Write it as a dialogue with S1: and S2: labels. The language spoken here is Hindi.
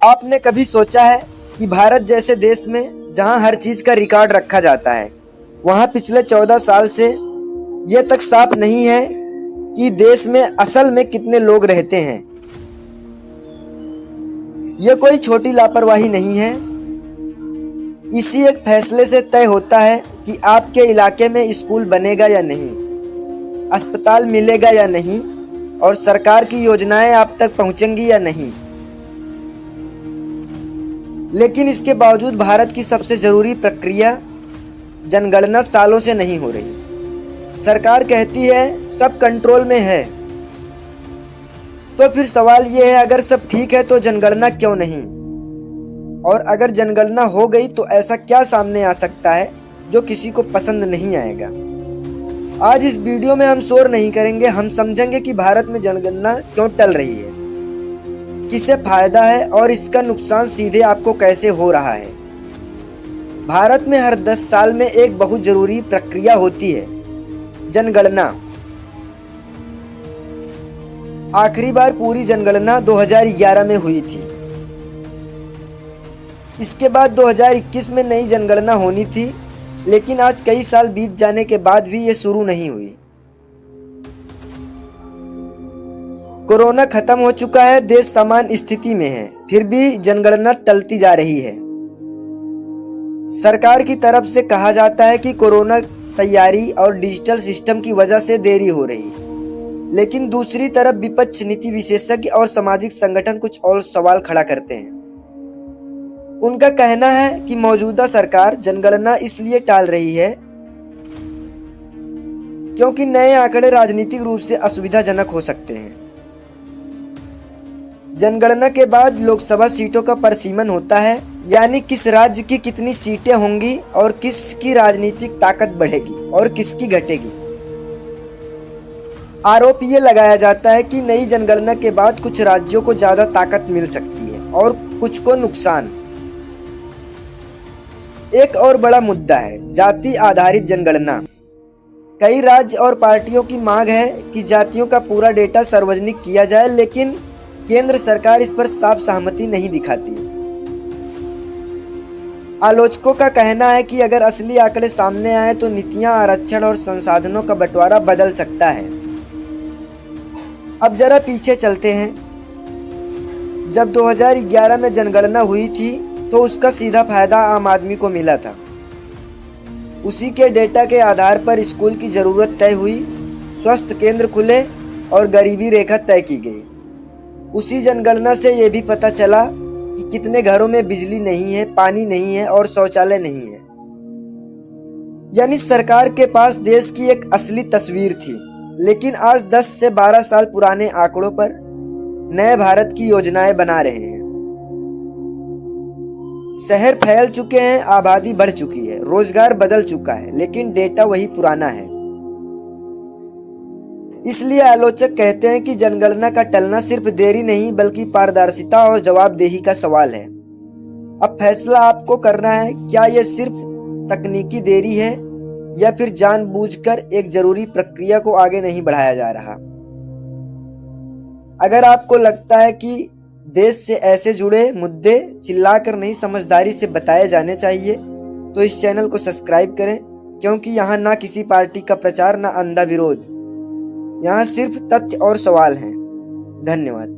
S1: आपने कभी सोचा है कि भारत जैसे देश में जहां हर चीज का रिकॉर्ड रखा जाता है, वहां पिछले 14 साल से यह तक साफ नहीं है कि देश में असल में कितने लोग रहते हैं। यह कोई छोटी लापरवाही नहीं है। इसी एक फैसले से तय होता है कि आपके इलाके में स्कूल बनेगा या नहीं, अस्पताल मिलेगा या नहीं, और सरकार की योजनाएं आप तक पहुंचेंगी या नहीं। लेकिन इसके बावजूद भारत की सबसे जरूरी प्रक्रिया जनगणना सालों से नहीं हो रही। सरकार कहती है सब कंट्रोल में है। तो फिर सवाल ये है, अगर सब ठीक है तो जनगणना क्यों नहीं? और अगर जनगणना हो गई तो ऐसा क्या सामने आ सकता है जो किसी को पसंद नहीं आएगा? आज इस वीडियो में हम शोर नहीं करेंगे, हम समझेंगे कि भारत में जनगणना क्यों टल रही है, किसे फायदा है और इसका नुकसान सीधे आपको कैसे हो रहा है। भारत में हर 10 साल में एक बहुत जरूरी प्रक्रिया होती है, जनगणना। आखिरी बार पूरी जनगणना 2011 में हुई थी। इसके बाद 2021 में नई जनगणना होनी थी, लेकिन आज कई साल बीत जाने के बाद भी ये शुरू नहीं हुई। कोरोना खत्म हो चुका है, देश सामान्य स्थिति में है, फिर भी जनगणना टलती जा रही है। सरकार की तरफ से कहा जाता है कि कोरोना तैयारी और डिजिटल सिस्टम की वजह से देरी हो रही, लेकिन दूसरी तरफ विपक्ष, नीति विशेषज्ञ और सामाजिक संगठन कुछ और सवाल खड़ा करते हैं। उनका कहना है कि मौजूदा सरकार जनगणना इसलिए टाल रही है क्योंकि नए आंकड़े राजनीतिक रूप से असुविधाजनक हो सकते हैं। जनगणना के बाद लोकसभा सीटों का परिसीमन होता है, यानी किस राज्य की कितनी सीटें होंगी और किसकी राजनीतिक ताकत बढ़ेगी और किसकी घटेगी। आरोप ये लगाया जाता है कि नई जनगणना के बाद कुछ राज्यों को ज्यादा ताकत मिल सकती है और कुछ को नुकसान। एक और बड़ा मुद्दा है जाति आधारित जनगणना। कई राज्य और पार्टियों की मांग है कि जातियों का पूरा डेटा सार्वजनिक किया जाए, लेकिन केंद्र सरकार इस पर साफ सहमति नहीं दिखाती। आलोचकों का कहना है कि अगर असली आंकड़े सामने आए तो नीतियां, आरक्षण और संसाधनों का बंटवारा बदल सकता है। अब जरा पीछे चलते हैं। जब 2011 में जनगणना हुई थी तो उसका सीधा फायदा आम आदमी को मिला था। उसी के डेटा के आधार पर स्कूल की जरूरत तय हुई, स्वास्थ्य केंद्र खुले और गरीबी रेखा तय की गई। उसी जनगणना से यह भी पता चला कि कितने घरों में बिजली नहीं है, पानी नहीं है और शौचालय नहीं है। यानी सरकार के पास देश की एक असली तस्वीर थी। लेकिन आज 10 से 12 साल पुराने आंकड़ों पर नए भारत की योजनाएं बना रहे हैं। शहर फैल चुके हैं, आबादी बढ़ चुकी है, रोजगार बदल चुका है, लेकिन डेटा वही पुराना है। इसलिए आलोचक कहते हैं कि जनगणना का टलना सिर्फ देरी नहीं बल्कि पारदर्शिता और जवाबदेही का सवाल है। अब फैसला आपको करना है, क्या यह सिर्फ तकनीकी देरी है या फिर जानबूझकर एक जरूरी प्रक्रिया को आगे नहीं बढ़ाया जा रहा। अगर आपको लगता है कि देश से ऐसे जुड़े मुद्दे चिल्लाकर नहीं, समझदारी से बताए जाने चाहिए, तो इस चैनल को सब्सक्राइब करें, क्योंकि यहाँ ना किसी पार्टी का प्रचार ना अंधा विरोध, यहाँ सिर्फ तथ्य और सवाल हैं। धन्यवाद।